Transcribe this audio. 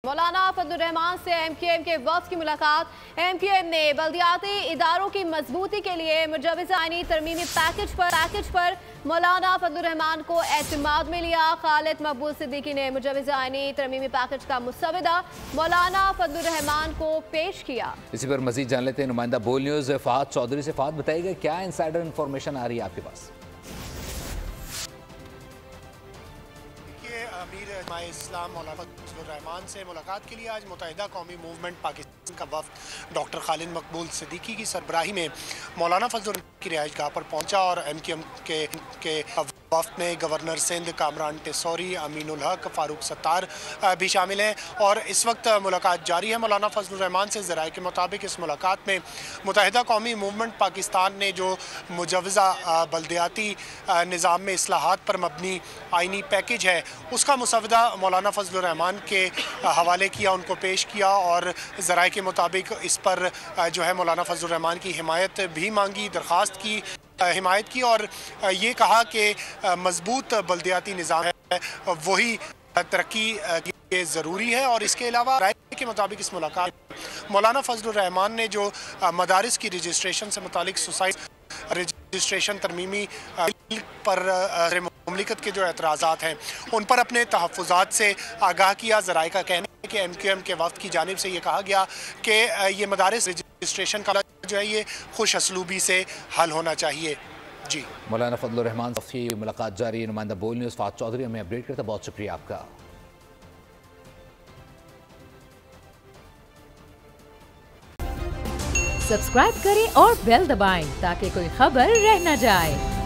मौलाना फजलुर रहमान से MQM के वफ्द की मुलाकात। MQM ने बल्दियाती इदारों की मजबूती के लिए मुजव्वज़ आईनी तरमीमी पैकेज पर मौलाना फजलुर रहमान को एतमाद में लिया। खालिद मकबूल सिद्दीकी ने मुजव्वज़ आईनी तरमीमी पैकेज का मुसवदा मौलाना फजलुर रहमान को पेश किया। इसी पर मजीद जान लेते हैं नुमाइंदा बोल न्यूज़ फहद चौधरी से। फहद, बताइएगा क्या इनसाइडर इंफॉर्मेशन आ रही है आपके पास? अमीर इस्लाम मौलाना फजलुर रहमान से मुलाकात के लिए आज मुत्तहिदा कौमी मूवमेंट पाकिस्तान का वफ्द डॉक्टर खालिद मकबूल सिद्दीकी की सरबराही में मौलाना फजलुर की रिहाइशगाह पर पहुंचा और MQM के वफ्द में गवर्नर सिंध कामरान टिसौरी, अमीनुल हक, फारूक सत्तार भी शामिल हैं और इस वक्त मुलाकात जारी है। मौलाना फजलुर रहमान से ज़राए के मुताबिक इस मुलाकात में मुत्तहिदा कौमी मूवमेंट पाकिस्तान ने जो मुजव्वज़ा बल्दियाती निज़ाम में इस्लाहात पर मबनी आइनी पैकेज है उसका मुसवदा मौलाना फजलुर रहमान के हवाले किया, उनको पेश किया और ज़राए के मुताबिक इस पर जो है मौलाना फजलुर रहमान की हिमायत भी मांगी, दरख्वास्त की, हिमायत की और ये कहा कि मजबूत बल्दियाती निज़ाम है वही तरक्की के ज़रूरी है। और इसके अलावा राय के मुताबिक इस मुलाकात मौलाना फजलुर रहमान ने जो मदारिस की रजिस्ट्रेशन से मुतालिक सोसाइटी रजिस्ट्रेशन तरमीमी पर मुमलिकत के जो एतराज़ात हैं उन पर अपने तहफ़्फ़ुज़ात से आगाह किया। ज़राए का कहना है कि MQM के वफ्द की जानिब से ये कहा गया कि ये मदारिस रजिस्ट्रेशन का जो है ये खुश असलूबी से हल होना चाहिए। जी, मौलाना फजलुर रहमान की मुलाकात जारी। नुमाइंदा बोल न्यूज़ फहद चौधरी हमें अपडेट करता, बहुत शुक्रिया आपका। सब्सक्राइब करें और बेल दबाएं ताकि कोई खबर रह न जाए।